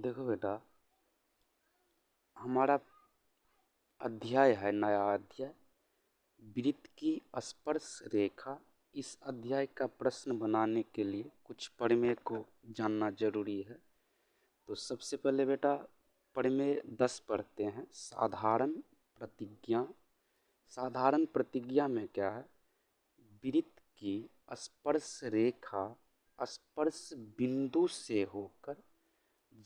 देखो बेटा, हमारा अध्याय है नया अध्याय वृत्त की स्पर्श रेखा। इस अध्याय का प्रश्न बनाने के लिए कुछ प्रमेय को जानना जरूरी है। तो सबसे पहले बेटा प्रमेय 10 पढ़ते हैं। साधारण प्रतिज्ञा। साधारण प्रतिज्ञा में क्या है? वृत्त की स्पर्श रेखा स्पर्श बिंदु से होकर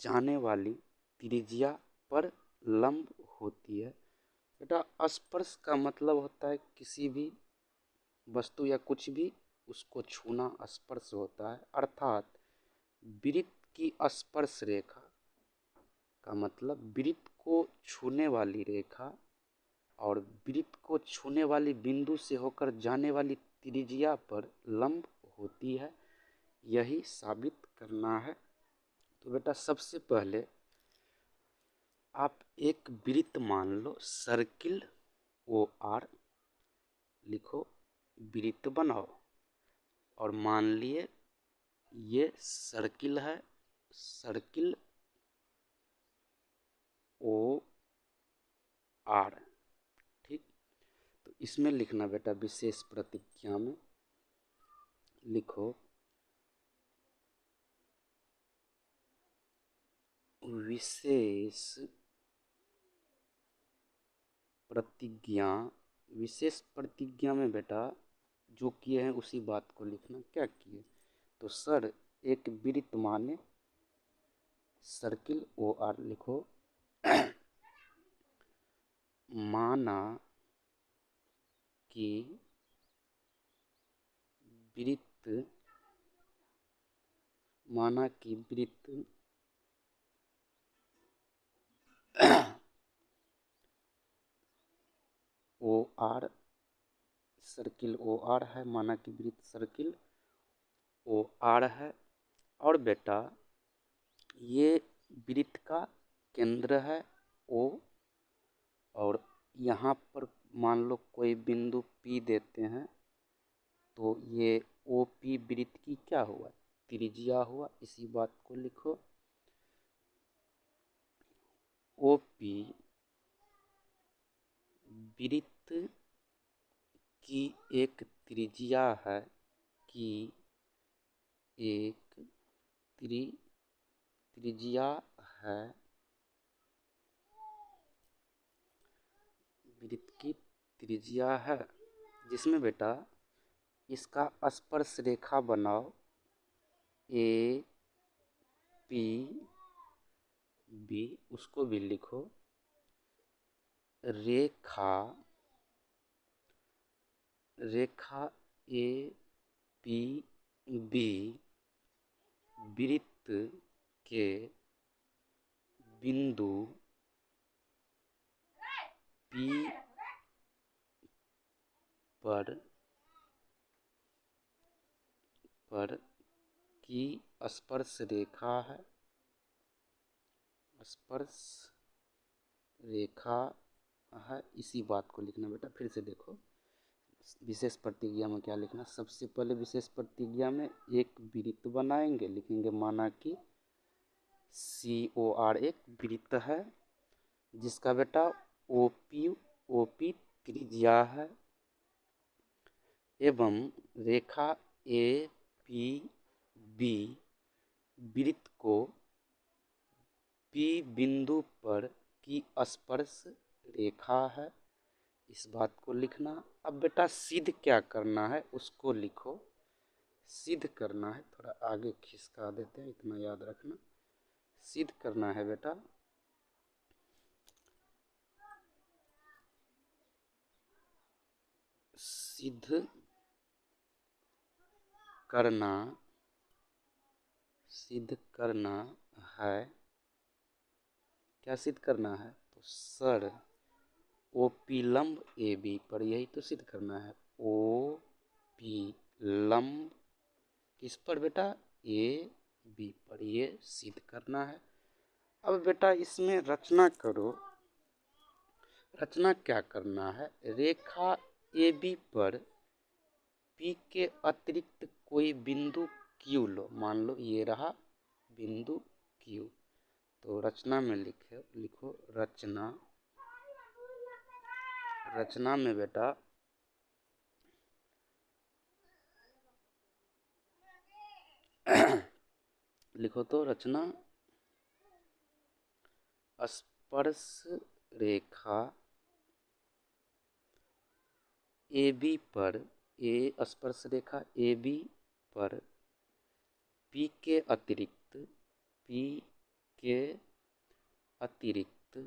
जाने वाली त्रिज्या पर लंब होती है। बेटा स्पर्श का मतलब होता है किसी भी वस्तु या कुछ भी उसको छूना स्पर्श होता है। अर्थात वृत्त की स्पर्श रेखा का मतलब वृत्त को छूने वाली रेखा और वृत्त को छूने वाली बिंदु से होकर जाने वाली त्रिज्या पर लंब होती है। यही साबित करना है। तो बेटा सबसे पहले आप एक वृत्त मान लो, सर्किल OR लिखो, वृत्त बनाओ और मान लिए ये सर्किल है, सर्किल OR। ठीक, तो इसमें लिखना बेटा विशेष प्रतिज्ञा में लिखो विशेष प्रतिज्ञा। विशेष प्रतिज्ञा में बेटा जो किए हैं उसी बात को लिखना। क्या किए? तो सर एक वृत्त माने सर्किल OR लिखो माना कि वृत्त OR सर्किल OR है। माना कि वृत्त सर्किल OR है और बेटा ये वृत्त का केंद्र है O और यहाँ पर मान लो कोई बिंदु P देते हैं तो ये OP वृत्त की क्या हुआ? त्रिज्या हुआ। इसी बात को लिखो OP वृत्त की एक त्रिज्या है कि एक त्रिज्या है, वृत्त की त्रिज्या है जिसमें बेटा इसका स्पर्श रेखा बनाओ APB, उसको भी लिखो रेखा APB वृत्त के बिंदु P पर की स्पर्श रेखा है। स्पर्श रेखा है, इसी बात को लिखना बेटा। फिर से देखो विशेष प्रतिज्ञा में क्या लिखना। सबसे पहले विशेष प्रतिज्ञा में एक वृत्त बनाएंगे, लिखेंगे माना कि COR एक वृत्त है जिसका बेटा OP त्रिज्या है एवं रेखा APB वृत्त को P बिंदु पर की स्पर्श रेखा है। इस बात को लिखना। अब बेटा सिद्ध क्या करना है उसको लिखो। सिद्ध करना है, थोड़ा आगे खिसका देते हैं, इतना याद रखना। सिद्ध करना है बेटा सिद्ध करना है। क्या सिद्ध करना है? तो सर OP लंब AB पर, यही तो सिद्ध करना है। OP लंब किस पर बेटा? AB पर, ये सिद्ध करना है। अब बेटा इसमें रचना करो। रचना क्या करना है? रेखा AB पर P के अतिरिक्त कोई बिंदु Q लो। मान लो ये रहा बिंदु Q, तो रचना में लिखो रचना। रचना में बेटा लिखो तो रचना स्पर्श रेखा AB पर स्पर्श रेखा AB पर P के अतिरिक्त अतिरिक्त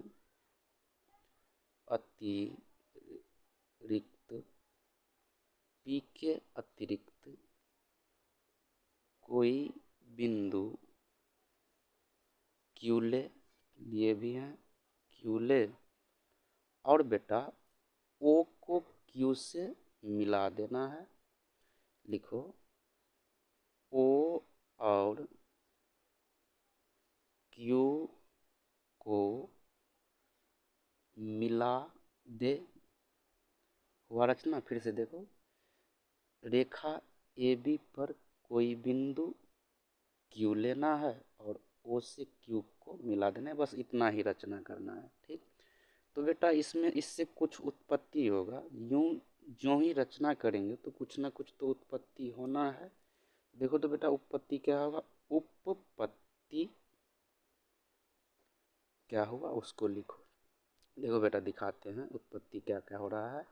P के अतिरिक्त कोई बिंदु Q ले, लिए भी हैं Q ले, और बेटा O को Q से मिला देना है। लिखो O और Q को मिला दे। हुआ रचना। फिर से देखो, रेखा AB पर कोई बिंदु Q लेना है और O से Q को मिला देना है। बस इतना ही रचना करना है। ठीक, तो बेटा इसमें इससे कुछ उत्पत्ति होगा। यूं जो ही रचना करेंगे तो कुछ ना कुछ तो उत्पत्ति होना है। देखो तो बेटा उत्पत्ति क्या होगा, उपपत्ति क्या होगा उसको लिखो। देखो बेटा दिखाते हैं उत्पत्ति क्या क्या हो रहा है।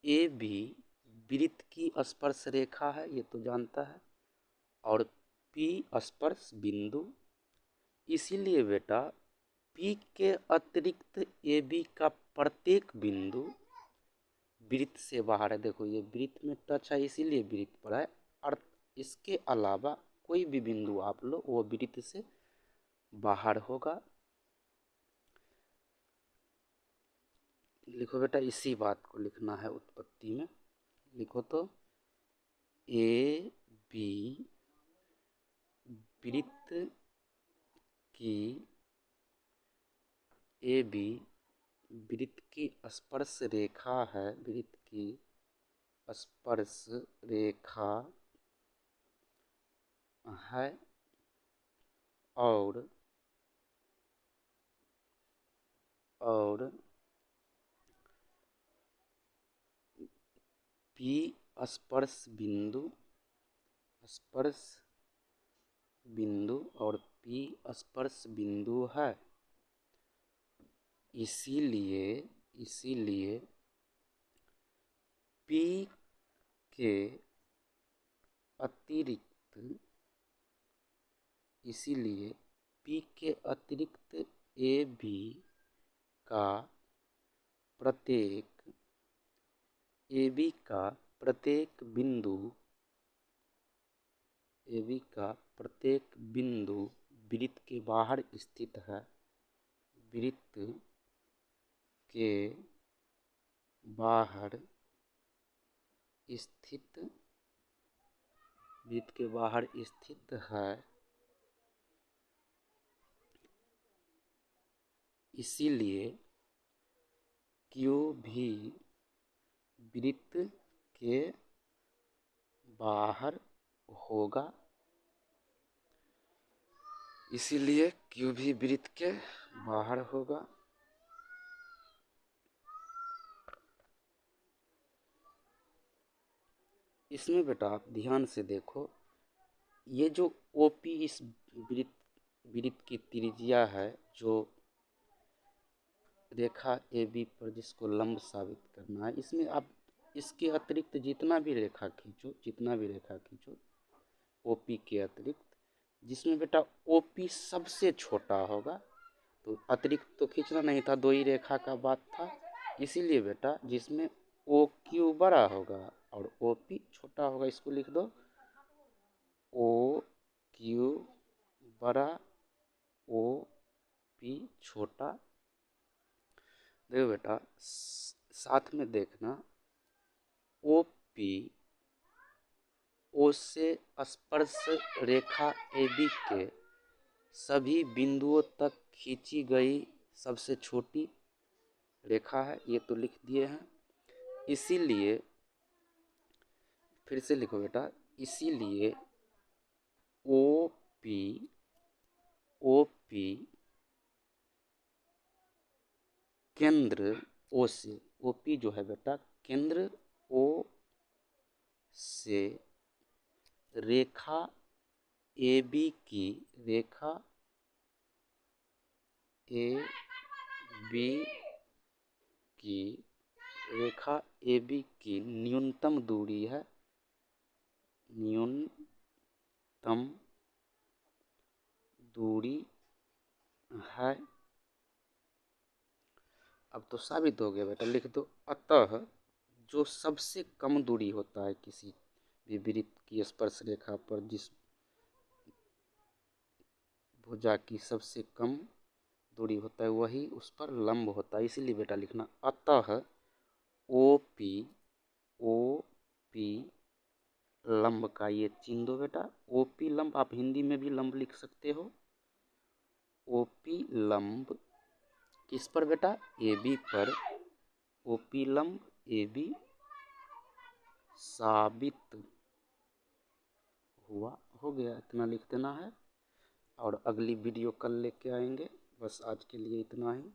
AB वृत्त की स्पर्श रेखा है, ये तो जानता है, और P स्पर्श बिंदु। इसीलिए बेटा P के अतिरिक्त AB का प्रत्येक बिंदु वृत्त से बाहर है। देखो ये वृत्त में टच है इसीलिए वृत्त पर है, और इसके अलावा कोई भी बिंदु आप लो वो वृत्त से बाहर होगा। लिखो बेटा इसी बात को लिखना है उत्पत्ति में। लिखो तो AB वृत्त की AB वृत्त की स्पर्श रेखा है, वृत्त की स्पर्श रेखा है, और P स्पर्श बिंदु और P स्पर्श बिंदु है। इसीलिए P के अतिरिक्त AB का प्रत्येक बिंदु वृत्त के बाहर स्थित है। वृत्त के बाहर स्थित है। इसीलिए Q भी वृत्त के बाहर होगा। इसीलिए Q भी वृत्त के बाहर होगा। इसमें बेटा आप ध्यान से देखो, ये जो OP इस वृत्त की त्रिज्या है, जो रेखा AB पर जिसको लंब साबित करना है, इसमें आप इसके अतिरिक्त जितना भी रेखा खींचो OP के अतिरिक्त, जिसमें बेटा OP सबसे छोटा होगा, तो अतिरिक्त तो खींचना नहीं था, दो ही रेखा का बात था। इसीलिए बेटा जिसमें OQ बड़ा होगा और OP छोटा होगा, इसको लिख दो OQ बड़ा OP छोटा। देखो बेटा साथ में देखना, OP O से स्पर्श रेखा AB के सभी बिंदुओं तक खींची गई सबसे छोटी रेखा है, ये तो लिख दिए हैं। इसीलिए फिर से लिखो बेटा, इसीलिए OP ओ पी केंद्र ओ से, ओ पी जो है बेटा केंद्र ओ से रेखा ए बी की, रेखा ए बी की, रेखा ए बी की न्यूनतम दूरी है, न्यूनतम दूरी है। अब तो साबित हो गया बेटा, लिख दो। अतः जो सबसे कम दूरी होता है किसी भी वृत्त की स्पर्श रेखा पर, जिस भुजा की सबसे कम दूरी होता है वही उस पर लंब होता है। इसीलिए बेटा लिखना अतः ओ पी लंब का ये चिन्ह दो बेटा। ओ पी लंब आप हिंदी में भी लंब लिख सकते हो। ओ पी लंब किस पर बेटा, ए बी पर। ओ पी लंब ए बी साबित हुआ। हो गया, इतना लिख देना है और अगली वीडियो कल लेके आएंगे। बस आज के लिए इतना ही।